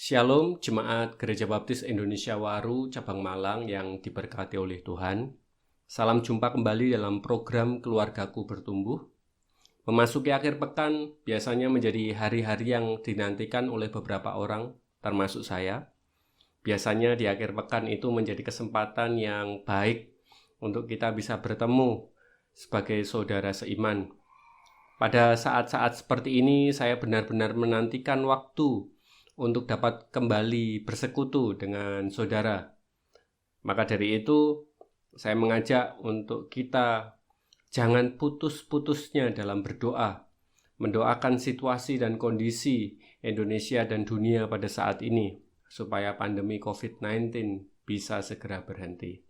Shalom Jemaat Gereja Baptis Indonesia Waru Cabang Malang yang diberkati oleh Tuhan. Salam jumpa kembali dalam program Keluargaku Bertumbuh. Memasuki akhir pekan biasanya menjadi hari-hari yang dinantikan oleh beberapa orang, termasuk saya. Biasanya di akhir pekan itu menjadi kesempatan yang baik untuk kita bisa bertemu sebagai saudara seiman. Pada saat-saat seperti ini saya benar-benar menantikan waktu untuk dapat kembali bersekutu dengan saudara. Maka dari itu, saya mengajak untuk kita jangan putus-putusnya dalam berdoa, mendoakan situasi dan kondisi Indonesia dan dunia pada saat ini, supaya pandemi COVID-19 bisa segera berhenti.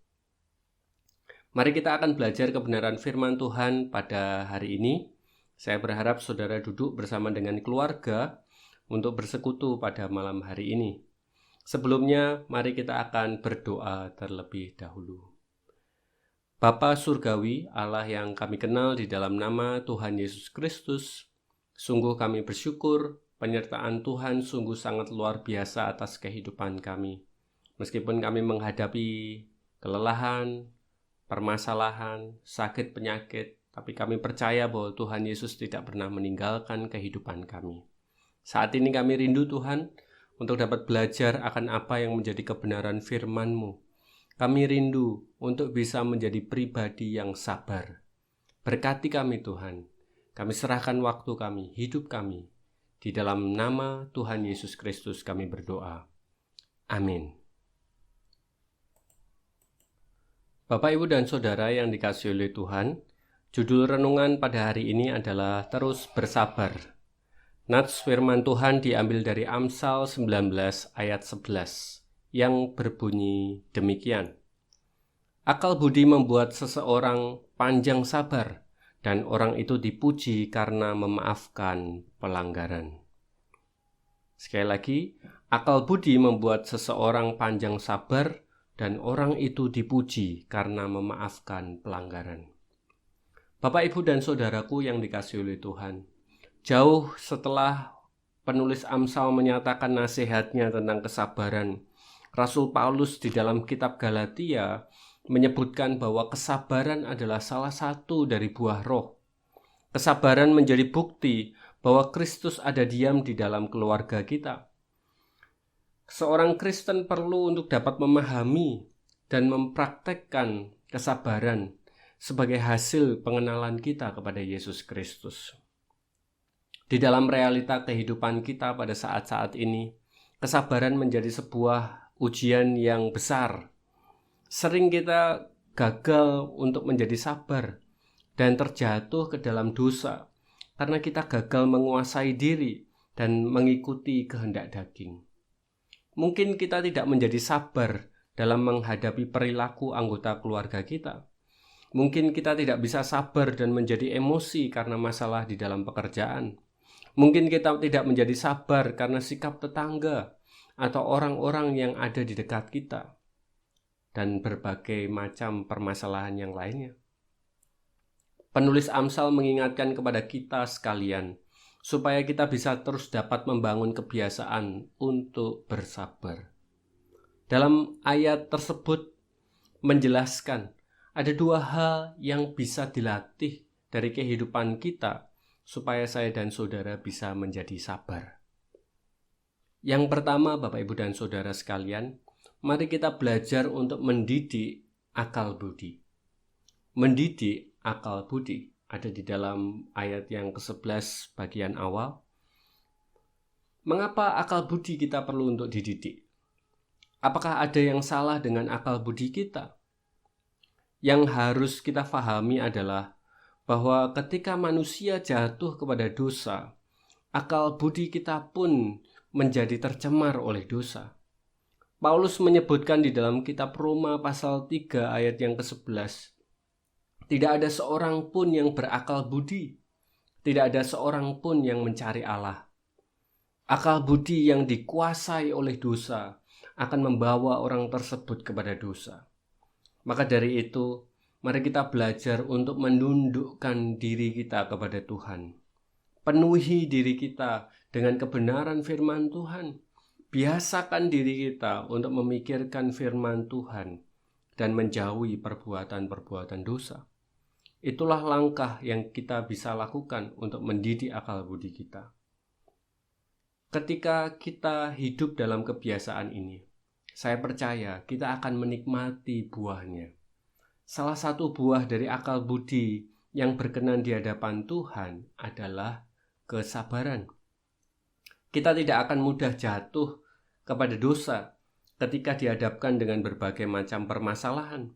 Mari kita akan belajar kebenaran firman Tuhan pada hari ini. Saya berharap saudara duduk bersama dengan keluarga untuk bersekutu pada malam hari ini. Sebelumnya, mari kita akan berdoa terlebih dahulu. Bapa Surgawi, Allah yang kami kenal di dalam nama Tuhan Yesus Kristus, sungguh kami bersyukur penyertaan Tuhan sungguh sangat luar biasa atas kehidupan kami. Meskipun kami menghadapi kelelahan, permasalahan, sakit penyakit, tapi kami percaya bahwa Tuhan Yesus tidak pernah meninggalkan kehidupan kami. Saat ini kami rindu Tuhan untuk dapat belajar akan apa yang menjadi kebenaran firman-Mu. Kami rindu untuk bisa menjadi pribadi yang sabar. Berkati kami Tuhan. Kami serahkan waktu kami, hidup kami. Di dalam nama Tuhan Yesus Kristus kami berdoa. Amin. Bapak, Ibu, dan Saudara yang dikasihi oleh Tuhan, judul renungan pada hari ini adalah Terus Bersabar. Nats firman Tuhan diambil dari Amsal 19 ayat 11 yang berbunyi demikian. Akal budi membuat seseorang panjang sabar dan orang itu dipuji karena memaafkan pelanggaran. Sekali lagi, akal budi membuat seseorang panjang sabar dan orang itu dipuji karena memaafkan pelanggaran. Bapak, Ibu, dan saudaraku yang dikasihi oleh Tuhan, jauh setelah penulis Amsal menyatakan nasihatnya tentang kesabaran, Rasul Paulus di dalam kitab Galatia menyebutkan bahwa kesabaran adalah salah satu dari buah roh. Kesabaran menjadi bukti bahwa Kristus ada diam di dalam keluarga kita. Seorang Kristen perlu untuk dapat memahami dan mempraktekkan kesabaran sebagai hasil pengenalan kita kepada Yesus Kristus. Di dalam realita kehidupan kita pada saat-saat ini, kesabaran menjadi sebuah ujian yang besar. Sering kita gagal untuk menjadi sabar dan terjatuh ke dalam dosa karena kita gagal menguasai diri dan mengikuti kehendak daging. Mungkin kita tidak menjadi sabar dalam menghadapi perilaku anggota keluarga kita. Mungkin kita tidak bisa sabar dan menjadi emosi karena masalah di dalam pekerjaan. Mungkin kita tidak menjadi sabar karena sikap tetangga atau orang-orang yang ada di dekat kita dan berbagai macam permasalahan yang lainnya. Penulis Amsal mengingatkan kepada kita sekalian supaya kita bisa terus dapat membangun kebiasaan untuk bersabar. Dalam ayat tersebut menjelaskan ada dua hal yang bisa dilatih dari kehidupan kita supaya saya dan saudara bisa menjadi sabar. Yang pertama, Bapak, Ibu, dan saudara sekalian, mari kita belajar untuk mendidik akal budi. Mendidik akal budi ada di dalam ayat yang ke-11 bagian awal. Mengapa akal budi kita perlu untuk dididik? Apakah ada yang salah dengan akal budi kita? Yang harus kita pahami adalah bahwa ketika manusia jatuh kepada dosa, akal budi kita pun menjadi tercemar oleh dosa. Paulus menyebutkan di dalam kitab Roma pasal 3 ayat yang ke-11, tidak ada seorang pun yang berakal budi, tidak ada seorang pun yang mencari Allah. Akal budi yang dikuasai oleh dosa akan membawa orang tersebut kepada dosa. Maka dari itu, mari kita belajar untuk menundukkan diri kita kepada Tuhan. Penuhi diri kita dengan kebenaran firman Tuhan. biasakan diri kita untuk memikirkan firman Tuhan dan menjauhi perbuatan-perbuatan dosa. Itulah langkah yang kita bisa lakukan untuk mendidik akal budi kita. Ketika kita hidup dalam kebiasaan ini, saya percaya kita akan menikmati buahnya. Salah satu buah dari akal budi yang berkenan di hadapan Tuhan adalah kesabaran. Kita tidak akan mudah jatuh kepada dosa ketika dihadapkan dengan berbagai macam permasalahan.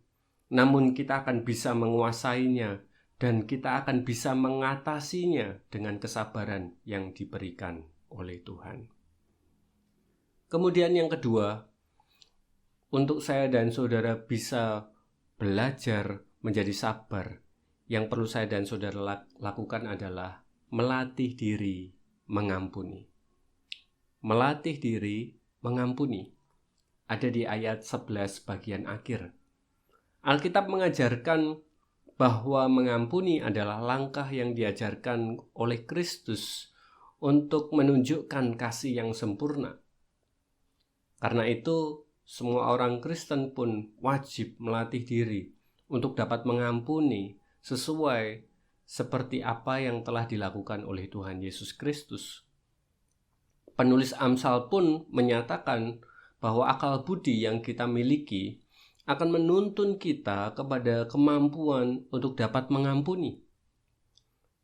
Namun kita akan bisa menguasainya dan kita akan bisa mengatasinya dengan kesabaran yang diberikan oleh Tuhan. Kemudian yang kedua, untuk saya dan saudara bisa belajar menjadi sabar, yang perlu saya dan saudara lakukan adalah melatih diri mengampuni. Melatih diri mengampuni. Ada di ayat 11 bagian akhir. Alkitab mengajarkan bahwa mengampuni adalah langkah yang diajarkan oleh Kristus untuk menunjukkan kasih yang sempurna. Karena itu, semua orang Kristen pun wajib melatih diri untuk dapat mengampuni sesuai seperti apa yang telah dilakukan oleh Tuhan Yesus Kristus. Penulis Amsal pun menyatakan bahwa akal budi yang kita miliki akan menuntun kita kepada kemampuan untuk dapat mengampuni.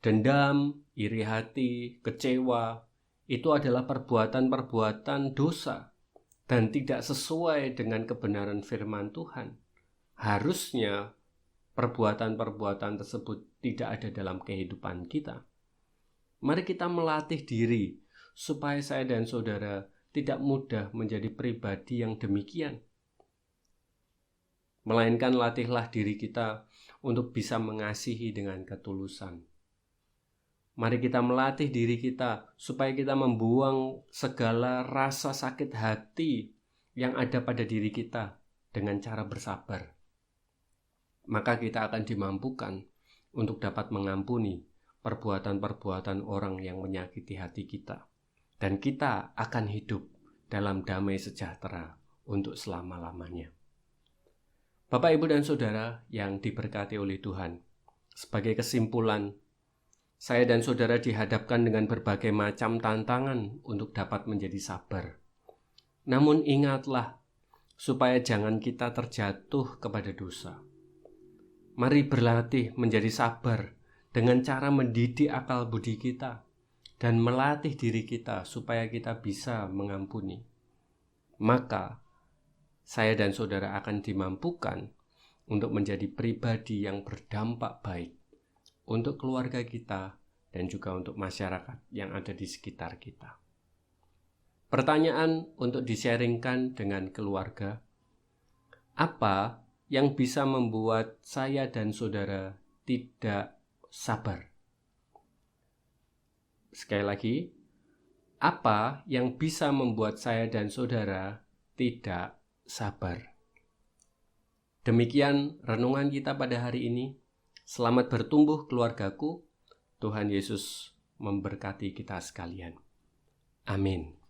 Dendam, iri hati, kecewa, itu adalah perbuatan-perbuatan dosa dan tidak sesuai dengan kebenaran firman Tuhan. Harusnya perbuatan-perbuatan tersebut tidak ada dalam kehidupan kita. Mari kita melatih diri supaya saya dan saudara tidak mudah menjadi pribadi yang demikian. Melainkan latihlah diri kita untuk bisa mengasihi dengan ketulusan. Mari kita melatih diri kita supaya kita membuang segala rasa sakit hati yang ada pada diri kita dengan cara bersabar. Maka kita akan dimampukan untuk dapat mengampuni perbuatan-perbuatan orang yang menyakiti hati kita. Dan kita akan hidup dalam damai sejahtera untuk selama-lamanya. Bapak, Ibu, dan Saudara yang diberkati oleh Tuhan, sebagai kesimpulan, saya dan saudara dihadapkan dengan berbagai macam tantangan untuk dapat menjadi sabar. Namun ingatlah, supaya jangan kita terjatuh kepada dosa. Mari berlatih menjadi sabar dengan cara mendidik akal budi kita dan melatih diri kita supaya kita bisa mengampuni. Maka saya dan saudara akan dimampukan untuk menjadi pribadi yang berdampak baik untuk keluarga kita dan juga untuk masyarakat yang ada di sekitar kita. Pertanyaan untuk di-sharingkan dengan keluarga, apa yang bisa membuat saya dan saudara tidak sabar? Sekali lagi, apa yang bisa membuat saya dan saudara tidak sabar? Demikian renungan kita pada hari ini. Selamat bertumbuh keluargaku. Tuhan Yesus memberkati kita sekalian. Amin.